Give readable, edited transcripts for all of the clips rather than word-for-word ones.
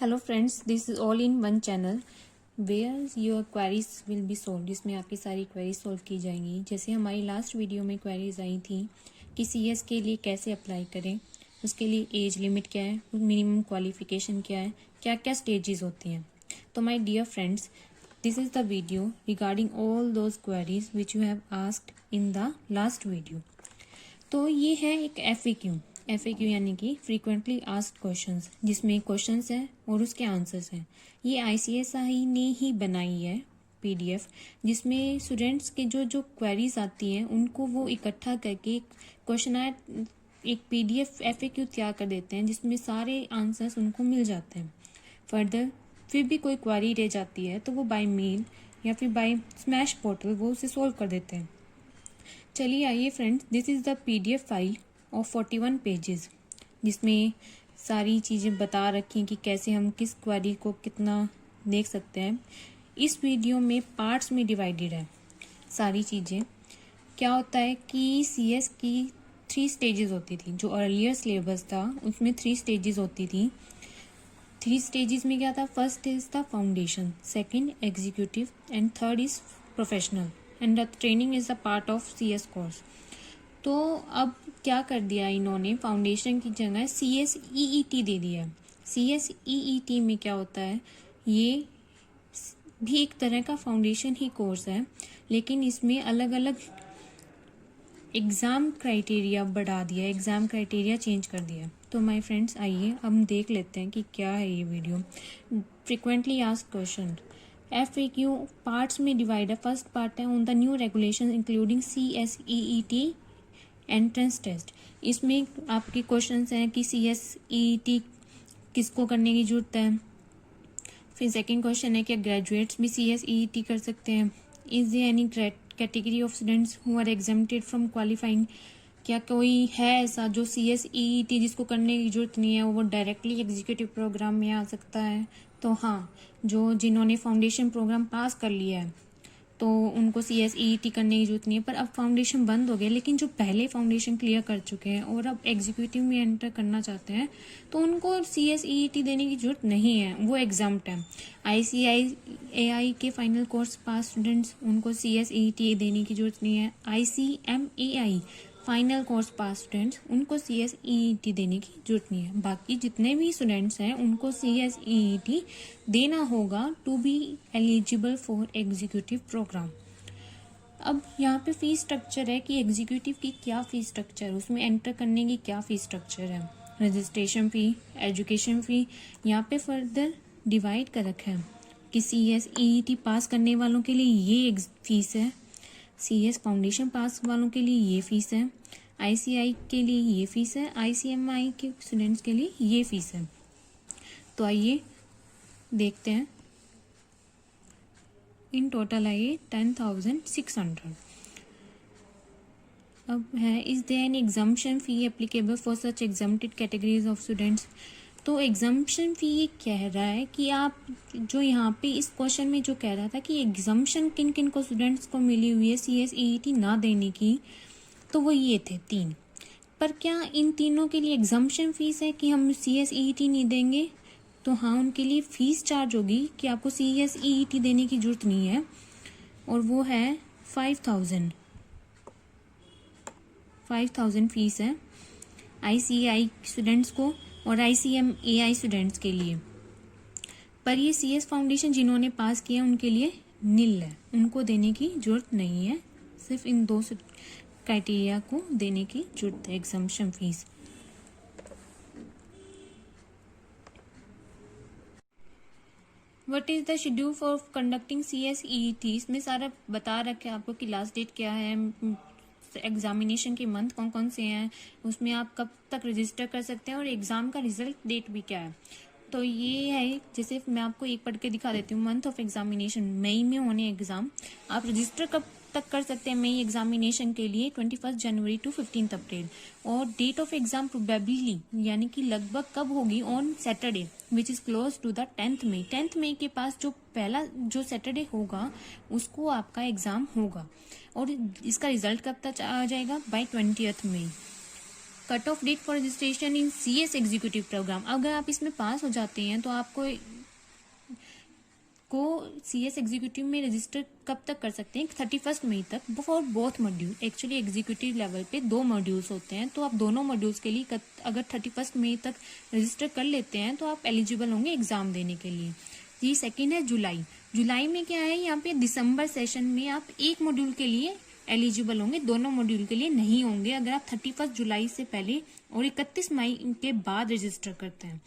Hello friends, this is all in one channel where your queries will be solve. जिसमें आपकी सारी queries solve की जाएंगी। जैसे हमारी लास्ट वीडियो में क्वेरीज आई थी कि सीएस के लिए कैसे अप्लाई करें, उसके लिए एज लिमिट क्या है, मिनिमम क्वालिफिकेशन क्या है, क्या क्या स्टेजेस होती हैं। तो my dear friends, this is the video regarding all those queries which you have asked in the last video. तो ये है एक एफएक्यू यानी कि फ्रीक्वेंटली आस्क्ड क्वेश्चंस, जिसमें क्वेश्चंस हैं और उसके आंसर्स हैं। ये आईसीएसआई ने ही बनाई है पीडीएफ, जिसमें स्टूडेंट्स के जो जो क्वेरीज आती हैं उनको वो इकट्ठा करके क्वेश्चन एक पीडीएफ एफएक्यू तैयार कर देते हैं, जिसमें सारे आंसर्स उनको मिल जाते हैं। फर्दर फिर भी कोई क्वेरी रह जाती है तो वो बाय मेल या फिर बाय स्मैश पोर्टल वो उसे सोल्व कर देते हैं। चलिए आइए friends, this is the PDF file of 41 pages, जिसमें सारी चीज़ें बता रखी हैं कि कैसे हम किस क्वेरी को कितना देख सकते हैं। इस वीडियो में पार्ट्स में डिवाइडेड है सारी चीज़ें। क्या होता है कि सीएस की 3 स्टेजेस होती थी। जो अर्लियर सिलेबस था उसमें 3 स्टेजेस होती थी। 3 स्टेजेस में क्या था? First is the foundation, second executive and third is professional and the training is the part of CS course. तो अब क्या कर दिया इन्होंने, फाउंडेशन की जगह CSEET दे दिया। CSEET में क्या होता है, ये भी एक तरह का फाउंडेशन ही कोर्स है, लेकिन इसमें अलग अलग एग्ज़ाम क्राइटेरिया बढ़ा दिया, एग्ज़ाम क्राइटेरिया चेंज कर दिया। तो माय फ्रेंड्स, आइए हम देख लेते हैं कि क्या है ये video. Frequently asked question FAQ parts में डिवाइड है। फर्स्ट पार्ट है on the new regulation including CSEET entrance test. इसमें आपके क्वेश्चंस हैं कि CSEET किसको करने की जरूरत है। फिर सेकंड क्वेश्चन है कि ग्रेजुएट्स भी CSEET कर सकते हैं। Is there any category of students who are exempted from qualifying. क्या कोई है ऐसा जो CSEET जिसको करने की जरूरत नहीं है, वो डायरेक्टली एग्जीक्यूटिव प्रोग्राम में आ सकता है? तो हाँ, जिन्होंने फाउंडेशन प्रोग्राम पास कर लिया है तो उनको CSEET करने की जरूरत नहीं है। पर अब फाउंडेशन बंद हो गया, लेकिन जो पहले फाउंडेशन क्लियर कर चुके हैं और अब एग्जीक्यूटिव में एंटर करना चाहते हैं तो उनको CSEET देने की जरूरत नहीं है, वो एग्जाम्प्ट है। ICAI के फाइनल कोर्स पास स्टूडेंट्स, उनको CSEET देने की जरूरत नहीं है। ICMAI final course pass students, उनको CSEET देने की जरूरत नहीं है। बाकी जितने भी स्टूडेंट्स हैं उनको CSEET देना होगा to be eligible for executive programme. अब यहाँ पे फीस स्ट्रक्चर है कि एग्जीक्यूटिव की क्या फीस स्ट्रक्चर है, उसमें एंटर करने की क्या फीस स्ट्रक्चर है। रजिस्ट्रेशन फ़ी, एजुकेशन फ़ी, यहाँ पे फर्दर डिवाइड कर रखा है कि CSEET पास करने वालों के लिए ये फीस है, CS फाउंडेशन पास वालों के लिए ये फीस है, ICAI के लिए ये फीस है, ICMI के स्टूडेंट्स के लिए ये फीस है। तो आइए देखते हैं। इन टोटल आइए 10,600। अब है, is there an exemption fee applicable for such exempted categories of students. तो एग्जाम्पशन फी ये कह रहा है कि आप जो यहाँ पे इस क्वेश्चन में जो कह रहा था कि एग्जाम्पशन किन किन को स्टूडेंट्स को मिली हुई है CSEET ना देने की, तो वो ये थे 3। पर क्या इन तीनों के लिए एग्जाम्पशन फीस है कि हम CSEET नहीं देंगे? तो हाँ, उनके लिए फीस चार्ज होगी कि आपको CSEET देने की जरूरत नहीं है, और वो है 5,000 फीस है ICAI स्टूडेंट्स को और ICMAI स्टूडेंट्स के लिए। पर ये CS फाउंडेशन जिन्होंने पास किया उनके लिए निल है, उनको देने की जरूरत नहीं है। सिर्फ इन 2 क्राइटेरिया को देने की जरूरत है, exemption fees. What is the schedule for conducting CSEET। इसमें सारा बता रखा है आपको कि लास्ट डेट क्या है, एग्जामिनेशन के मंथ कौन कौन से हैं, उसमें आप कब तक रजिस्टर कर सकते हैं और एग्ज़ाम का रिजल्ट डेट भी क्या है। तो ये है, जैसे मैं आपको एक पढ़ के दिखा देती हूँ। मंथ ऑफ एग्जामिनेशन, मई में होने एग्ज़ाम। आप रजिस्टर कब तक कर सकते हैं मई एग्जामिनेशन के लिए? 21 जनवरी टू 15 अप्रैल। और डेट ऑफ एग्जाम प्रोबेबली यानी कि लगभग कब होगी? On Saturday which is close to the 10th May. 10th मई के पास जो पहला जो सैटरडे होगा उसको आपका एग्ज़ाम होगा। और इसका रिजल्ट कब तक आ जाएगा? By 20th May. Cut off date for registration in CS executive programme. अगर आप इसमें पास हो जाते हैं तो आपको CS एग्जीक्यूटिव में रजिस्टर कब तक कर सकते हैं? 31 मई तक for both module. Actually executive level पे 2 मॉड्यूल्स होते हैं, तो आप दोनों मॉड्यूल्स के लिए अगर 31 मई तक रजिस्टर कर लेते हैं तो आप एलिजिबल होंगे एग्जाम देने के लिए। ये सेकेंड है जुलाई। जुलाई में क्या है, यहाँ पे दिसंबर सेशन में आप एक मॉड्यूल के लिए एलिजिबल होंगे, दोनों मॉड्यूल के लिए नहीं होंगे अगर आप 31 जुलाई से पहले और 31 मई के बाद रजिस्टर करते हैं।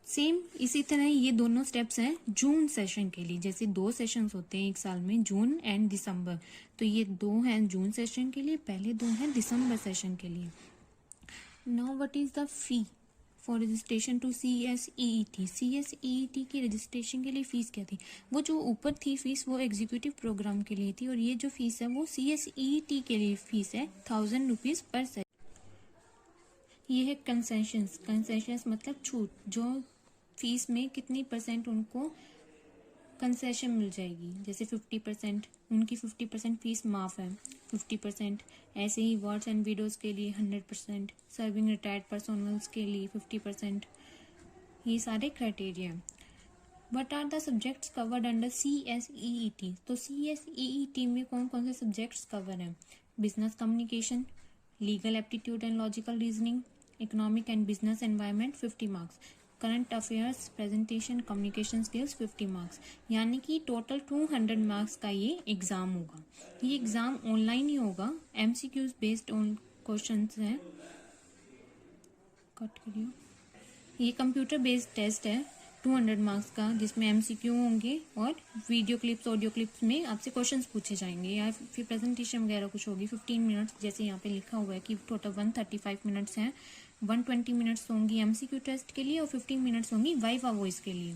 सेम इसी तरह ये दोनों स्टेप्स हैं जून सेशन के लिए। जैसे 2 सेशंस होते हैं एक साल में, जून एंड दिसंबर, तो ये 2 हैं जून सेशन के लिए, पहले 2 हैं दिसंबर सेशन के लिए। Now what is the fee for registration to CSEET। CSEET की रजिस्ट्रेशन के लिए फीस क्या थी? वो जो ऊपर थी फीस वो एग्जीक्यूटिव प्रोग्राम के लिए थी, और ये जो फीस है वो CSEET के लिए फीस है 1000 रुपीज पर सेशन। ये है कंसेशंस। कंसेशंस मतलब छूट, जो फीस में कितनी % उनको कंसेशन मिल जाएगी। जैसे 50%, उनकी 50% फीस माफ है, 50%। ऐसे ही वर्ड्स एंड वीडियोस के लिए 100%, सर्विंग रिटायर्ड पर्सनल्स के लिए 50%। ये सारे criteria. What are the subjects covered under CSEET। तो CSEET में कौन कौन से सब्जेक्ट्स कवर हैं? Business communication, legal aptitude and logical reasoning, economic and business environment 50 marks, current affairs, presentation, communication skills 50 marks. यानी कि टोटल 200 मार्क्स का ये एग्जाम होगा। ये एग्जाम ऑनलाइन ही होगा, MCQs बेस्ड ऑन क्वेश्चंस हैं। कट करिए। ये कंप्यूटर बेस्ड टेस्ट है 200 मार्क्स का, जिसमें MCQ होंगे और वीडियो क्लिप्स, ऑडियो क्लिप्स में आपसे क्वेश्चंस पूछे जाएंगे, या फिर प्रेजेंटेशन वगैरह कुछ होगी। 15 मिनट्स जैसे यहाँ पे लिखा हुआ है कि टोटल 135 मिनट्स हैं। 120 मिनट्स होंगी MCQ टेस्ट के लिए और 15 मिनट्स होंगी वाइवा वॉइस के लिए।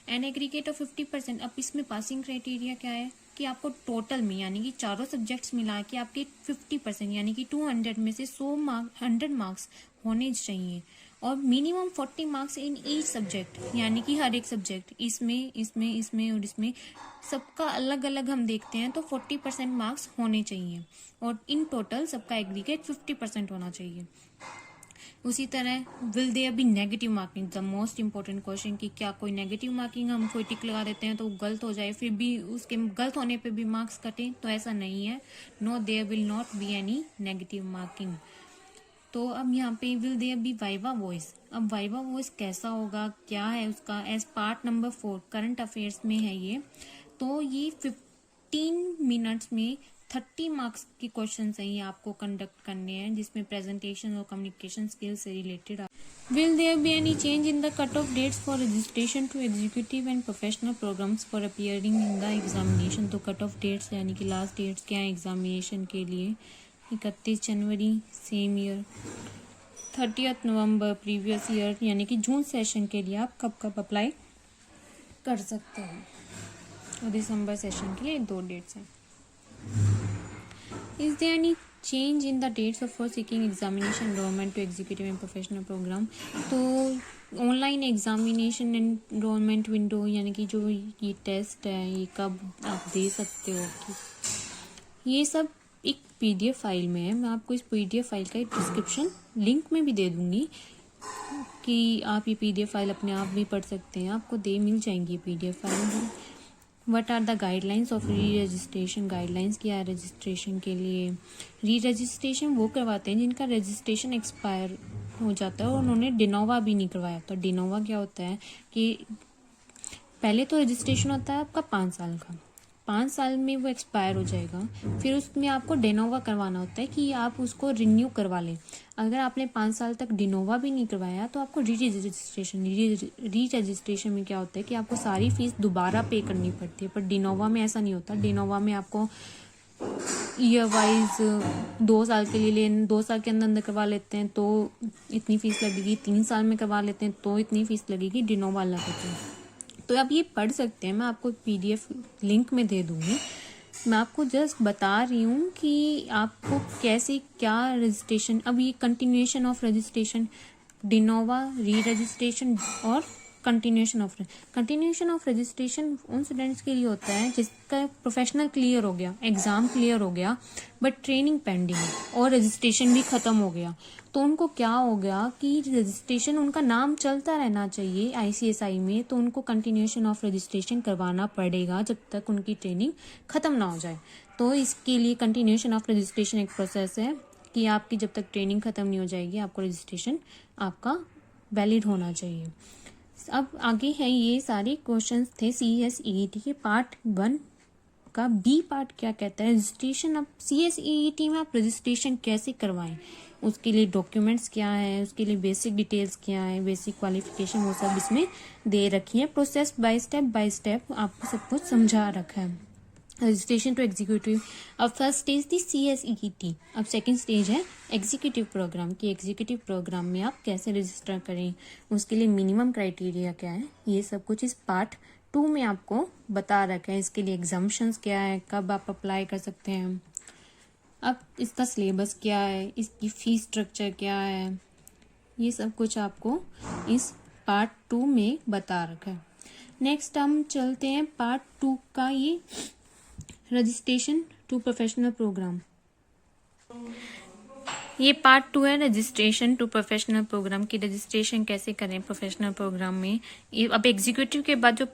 An aggregate of 50%। अब इसमें पासिंग क्राइटेरिया क्या है कि आपको टोटल में, यानी कि चारों सब्जेक्ट्स मिला के आपके 50% यानी कि 200 में से 100 मार्क्स होने चाहिए, और minimum 40 marks in each subject, यानी कि हर एक सब्जेक्ट, इसमें इसमें इसमें और इसमें सबका अलग अलग हम देखते हैं तो 40% मार्क्स होने चाहिए, और इन टोटल सबका एग्रीगेट 50% होना चाहिए। उसी तरह will there be negative marking, the most important question, कि क्या कोई नेगेटिव मार्किंग, हम कोई टिक लगा देते हैं तो गलत हो जाए, फिर भी उसके गलत होने पे भी मार्क्स कटे, तो ऐसा नहीं है। No, there will not be any negative marking. तो अब यहाँ पे will there be viva voice. अब वाइवा वॉइस कैसा होगा, क्या है उसका? As part number 4 current affairs में है ये। तो ये 15 मिनट्स में 30 मार्क्स की क्वेश्चन है, ये आपको कंडक्ट करने हैं, जिसमें प्रेजेंटेशन और कम्युनिकेशन स्किल्स से related. Will there be any change in the cut off dates for registration to executive and professional programs for appearing in the examination. तो कट ऑफ डेट्स यानी कि लास्ट डेट्स क्या है examination के लिए? 31 जनवरी same year, 30 नवंबर previous year, यानी कि जून session के लिए आप कब कब अप्लाई कर सकते हैं, और दिसंबर सेशन के लिए 2 डेट्स हैं। Is there any change in the dates for seeking examination enrollment to executive and professional program? तो ऑनलाइन एग्जामिनेशन एनरोलमेंट विंडो, यानी कि जो ये टेस्ट है ये कब आप दे सकते हो, कि ये सब एक PDF फाइल में है। मैं आपको इस PDF फाइल का डिस्क्रिप्शन लिंक में भी दे दूंगी, कि आप ये PDF फाइल अपने आप भी पढ़ सकते हैं, आपको मिल जाएंगी PDF file. What are the guidelines of re registration. Guidelines क्या है रजिस्ट्रेशन के लिए? री रजिस्ट्रेशन वो करवाते हैं जिनका रजिस्ट्रेशन एक्सपायर हो जाता है और उन्होंने डिनोवा भी नहीं करवाया। तो डिनोवा क्या होता है कि पहले तो रजिस्ट्रेशन होता है आपका 5 साल का, 5 साल में वो एक्सपायर हो जाएगा, फिर उसमें आपको डिनोवा करवाना होता है कि आप उसको रिन्यू करवा लें। अगर आपने 5 साल तक डिनोवा भी नहीं करवाया तो आपको री रजिस्ट्रेशन में क्या होता है कि आपको सारी फीस दोबारा पे करनी पड़ती है, पर डिनोवा में ऐसा नहीं होता। डिनोवा में आपको ईयर वाइज 2 साल के लिए 2 साल के अंदर करवा लेते हैं तो इतनी फीस लगेगी, 3 साल में करवा लेते हैं तो इतनी फीस लगेगी, डिनोवा अलग होती है। तो आप ये पढ़ सकते हैं, मैं आपको PDF लिंक में दे दूँगी। मैं आपको जस्ट बता रही हूँ कि आपको कैसे क्या रजिस्ट्रेशन, अब ये कंटिन्यूएशन ऑफ रजिस्ट्रेशन, डिनोवा, री रजिस्ट्रेशन और कंटिन्यूएशन ऑफ रजिस्ट्रेशन उन स्टूडेंट्स के लिए होता है जिसका प्रोफेशनल क्लियर हो गया, एग्जाम क्लियर हो गया, बट ट्रेनिंग पेंडिंग है और रजिस्ट्रेशन भी खत्म हो गया। तो उनको क्या हो गया कि रजिस्ट्रेशन, उनका नाम चलता रहना चाहिए ICSI में, तो उनको कंटिन्यूएशन ऑफ रजिस्ट्रेशन करवाना पड़ेगा जब तक उनकी ट्रेनिंग खत्म ना हो जाए। तो इसके लिए कंटिन्यूएशन ऑफ रजिस्ट्रेशन एक प्रोसेस है कि आपकी जब तक ट्रेनिंग खत्म नहीं हो जाएगी आपको रजिस्ट्रेशन आपका वैलिड होना चाहिए। अब आगे है, ये सारे क्वेश्चंस थे CSEET के पार्ट 1 का। बी पार्ट क्या कहता है, रजिस्ट्रेशन। अब CSEET में आप रजिस्ट्रेशन कैसे करवाएं, उसके लिए डॉक्यूमेंट्स क्या है, उसके लिए बेसिक डिटेल्स क्या है, बेसिक क्वालिफिकेशन, वो सब इसमें दे रखी है। प्रोसेस बाय स्टेप आपको सब कुछ समझा रखा है। रजिस्ट्रेशन टू एग्जीक्यूटिव, अब फर्स्ट स्टेज थी CSEET, अब सेकंड स्टेज है एग्जीक्यूटिव प्रोग्राम की। एग्जीक्यूटिव प्रोग्राम में आप कैसे रजिस्टर करें, उसके लिए मिनिमम क्राइटेरिया क्या है, ये सब कुछ इस पार्ट 2 में आपको बता रखा है। इसके लिए एग्जाम्पशंस क्या है, कब आप अप्लाई कर सकते हैं, अब इसका सिलेबस क्या है, इसकी फीस स्ट्रक्चर क्या है, ये सब कुछ आपको इस पार्ट 2 में बता रखा है। नेक्स्ट हम चलते हैं पार्ट 2 का, ये रजिस्ट्रेशन टू प्रोफेशनल प्रोग्राम। ये पार्ट 2 है रजिस्ट्रेशन टू प्रोफेशनल प्रोग्राम की। रजिस्ट्रेशन कैसे करें प्रोफेशनल प्रोग्राम में। अब एग्जीक्यूटिव के बाद जो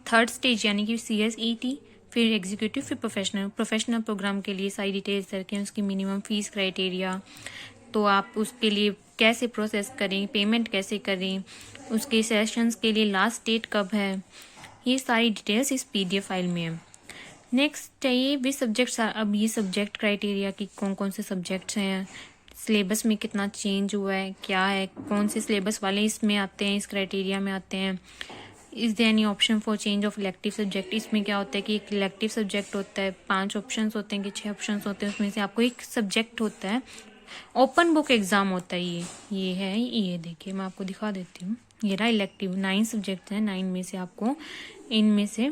थर्ड स्टेज यानी कि CSET, फिर एग्जीक्यूटिव, फिर प्रोफेशनल प्रोग्राम के लिए सारी डिटेल्स रखें, उसकी मिनिमम फीस क्राइटेरिया, तो आप उसके लिए कैसे प्रोसेस करें, पेमेंट कैसे करें, उसके सेशंस के लिए लास्ट डेट कब है, ये सारी डिटेल्स इस PDF फाइल में है। नेक्स्ट चाहिए वे सब्जेक्ट्स। अब ये सब्जेक्ट क्राइटेरिया की कौन कौन से सब्जेक्ट्स हैं, सिलेबस में कितना चेंज हुआ है, क्या है, कौन से सिलेबस वाले इसमें आते हैं, इस क्राइटेरिया में आते हैं। Is there any option for change of elective subject, इसमें क्या होता है कि एक इलेक्टिव सब्जेक्ट होता है, 5 ऑप्शन होते हैं कि 6 ऑप्शन होते हैं, उसमें से आपको एक सब्जेक्ट होता है। ओपन बुक एग्जाम होता है ये है, ये देखिए मैं आपको दिखा देती हूँ। ये रहा इलेक्टिव, 9 सब्जेक्ट हैं, 9 में से आपको इनमें से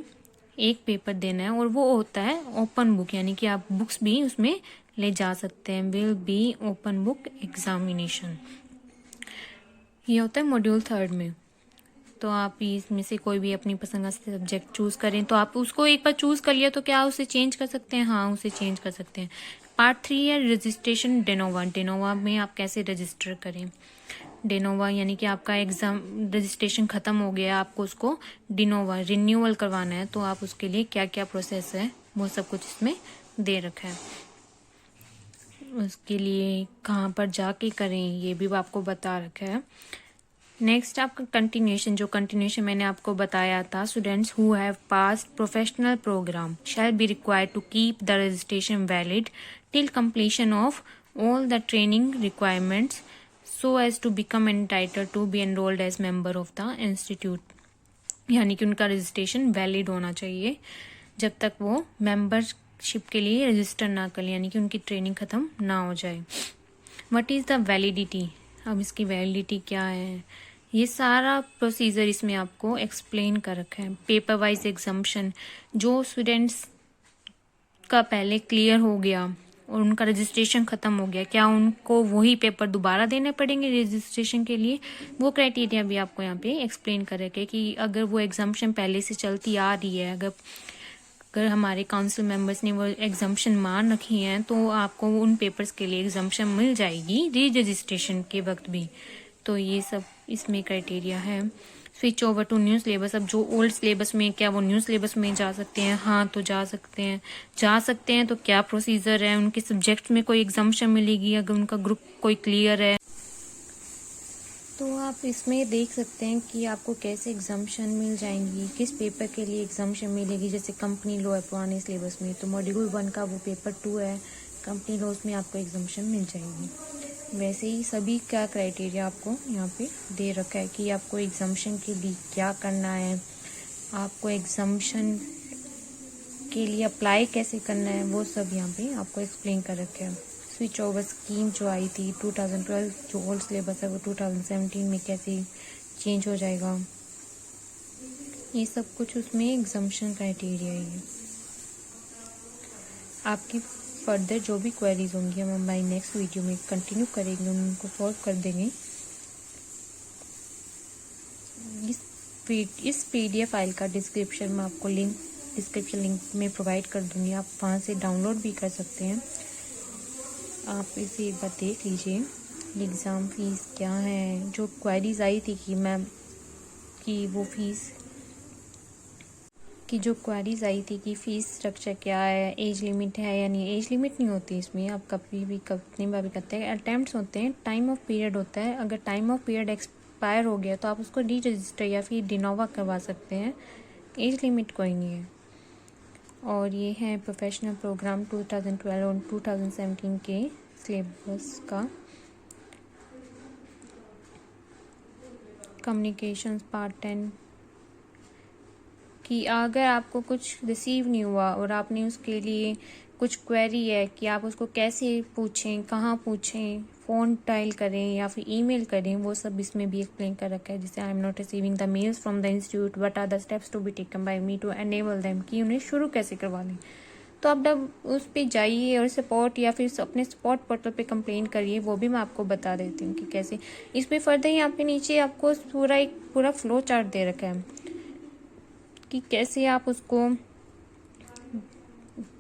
एक पेपर देना है और वो होता है ओपन बुक, यानी कि आप बुक्स भी उसमें ले जा सकते हैं। Will be open book examination, ये होता है मॉड्यूल 3 में। तो आप इसमें से कोई भी अपनी पसंद का सब्जेक्ट चूज करें, तो आप उसको एक बार चूज कर लिया तो क्या उसे चेंज कर सकते हैं, हाँ उसे चेंज कर सकते हैं। पार्ट 3 है रजिस्ट्रेशन डेनोवा में आप कैसे रजिस्टर करें। डेनोवा यानी कि आपका एग्जाम रजिस्ट्रेशन खत्म हो गया, आपको उसको डिनोवा रिन्यूअल करवाना है, तो आप उसके लिए क्या क्या प्रोसेस है वो सब कुछ इसमें दे रखा है। उसके लिए कहाँ पर जाके करें ये भी आपको बता रखा है। नेक्स्ट आपका कंटिन्यूएशन, जो कंटिन्यूएशन मैंने आपको बताया था, students who have passed professional program shall be required to keep the registration valid till completion of all the training requirements so as to become entitled to be enrolled as member of the institute, यानी कि उनका registration valid होना चाहिए जब तक वो membership के लिए रजिस्टर ना कर, यानी कि उनकी ट्रेनिंग खत्म ना हो जाए। व्हाट इज़ द वैलिडिटी, अब इसकी वैलिडिटी क्या है, ये सारा प्रोसीजर इसमें आपको एक्सप्लेन कर रखा है। पेपर वाइज एग्जाम्पशन, जो स्टूडेंट्स का पहले क्लियर हो गया और उनका रजिस्ट्रेशन खत्म हो गया, क्या उनको वही पेपर दोबारा देने पड़ेंगे रजिस्ट्रेशन के लिए, वो क्राइटेरिया भी आपको यहाँ पे एक्सप्लेन कर रखे कि अगर वो एग्जाम्पशन पहले से चलती आ रही है, अगर हमारे काउंसिल मेंबर्स ने वो एग्जाम्पशन मान रखी हैं, तो आपको उन पेपर्स के लिए एग्जाम्पशन मिल जाएगी री रजिस्ट्रेशन के वक्त भी। तो ये सब इसमें क्राइटेरिया है। Switch over to new syllabus, अब जो ओल्ड सिलेबस में, क्या वो न्यू सिलेबस में जा सकते हैं, हाँ तो जा सकते हैं। तो क्या प्रोसीजर है, उनके सब्जेक्ट में कोई एग्जाम्पशन मिलेगी अगर उनका ग्रुप कोई क्लियर है, तो आप इसमें देख सकते हैं कि आपको कैसे एग्जाम्पशन मिल जाएंगी, किस पेपर के लिए एग्जाम्पशन मिलेगी। जैसे कंपनी लॉ है पुराने सिलेबस में, तो मॉड्यूल 1 का वो पेपर 2 है कंपनी लॉ, में आपको एग्जाम्पशन मिल जाएगी। वैसे ही सभी का क्राइटेरिया आपको यहाँ पे दे रखा है कि आपको एग्जाम्पशन के लिए क्या करना है, आपको एग्जाम्पशन के लिए अप्लाई कैसे करना है, वो सब यहाँ पे आपको एक्सप्लेन कर रखा है। स्विच ओवर स्कीम जो आई थी 2012, जो ओल्ड सिलेबस है वो 2017 में कैसे चेंज हो जाएगा, ये सब कुछ उसमें एग्जाम्पशन क्राइटेरिया है। आपकी फर्दर जो भी क्वेरीज होंगी हम हमारी नेक्स्ट वीडियो में कंटिन्यू करेंगे, उनको सॉल्व कर देंगे। इस इस PDF फाइल का डिस्क्रिप्शन में आपको डिस्क्रिप्शन लिंक में प्रोवाइड कर दूँगी, आप वहाँ से डाउनलोड भी कर सकते हैं। आप इसे एक बार देख लीजिए। एग्ज़ाम फ़ीस क्या है, जो क्वेरीज आई थी कि मैम की वो फ़ीस की जो क्वेरीज आई थी कि फ़ीस स्ट्रक्चर क्या है, एज लिमिट है या नहीं। एज लिमिट नहीं होती इसमें, आप कभी भी कितनी बार भी करते हैं। अटैम्प्ट्स होते हैं, टाइम ऑफ पीरियड होता है। अगर टाइम ऑफ पीरियड एक्सपायर हो गया तो आप उसको री रजिस्टर या फिर डिनोवा करवा सकते हैं। एज लिमिट कोई नहीं है। और ये है प्रोफेशनल प्रोग्राम 2012 और 2017 के सिलेबस का। कम्युनिकेशंस पार्ट 10 कि अगर आपको कुछ रिसीव नहीं हुआ और आपने उसके लिए कुछ क्वेरी है कि आप उसको कैसे पूछें, कहाँ पूछें, फ़ोन डायल करें या फिर ईमेल करें, वो सब इसमें भी एक्सप्लेन कर रखा है। जैसे I am not receiving the mails from the institute, what are the steps to be taken by me to enable them, कि उन्हें शुरू कैसे करवा लें। तो आप जब उस पर जाइए और सपोर्ट या फिर अपने सपोर्ट पोर्टल पे कंप्लेन करिए, वो भी मैं आपको बता देती हूँ कि कैसे। इसमें फर्दर यहाँ पे नीचे आपको पूरा फ्लो चार्ट दे रखा है कि कैसे आप उसको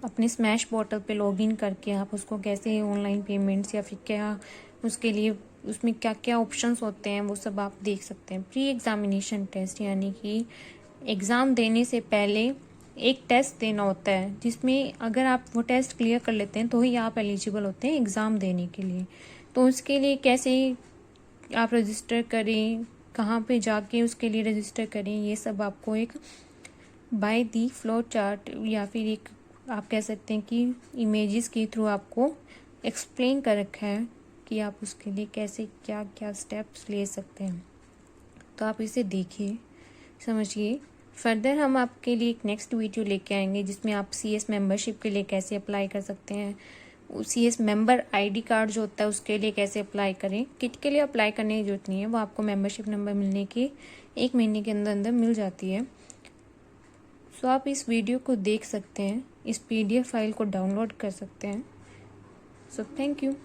अपने स्मैश पोर्टल पे लॉगिन करके आप उसको कैसे ऑनलाइन पेमेंट्स या फिर क्या उसके लिए उसमें क्या क्या ऑप्शंस होते हैं वो सब आप देख सकते हैं। प्री एग्जामिनेशन टेस्ट यानी कि एग्ज़ाम देने से पहले एक टेस्ट देना होता है, जिसमें अगर आप वो टेस्ट क्लियर कर लेते हैं तो ही आप एलिजिबल होते हैं एग्ज़ाम देने के लिए। तो उसके लिए कैसे आप रजिस्टर करें, कहाँ पे जाके उसके लिए रजिस्टर करें, ये सब आपको एक बाय दी फ्लो चार्ट या फिर एक आप कह सकते हैं कि इमेजेस के थ्रू आपको एक्सप्लेन कर रखा है कि आप उसके लिए कैसे क्या क्या स्टेप्स ले सकते हैं। तो आप इसे देखिए, समझिए। फर्दर हम आपके लिए एक नेक्स्ट वीडियो लेके आएंगे जिसमें आप CS मेंबरशिप के लिए कैसे अप्लाई कर सकते हैं, CS मेंबर ID कार्ड जो होता है उसके लिए कैसे अप्लाई करें। किट के लिए अप्लाई करने की जरूरत नहीं है, वो आपको मेंबरशिप नंबर मिलने के 1 महीने के अंदर अंदर मिल जाती है। सो आप इस वीडियो को देख सकते हैं, इस PDF फाइल को डाउनलोड कर सकते हैं। So thank you.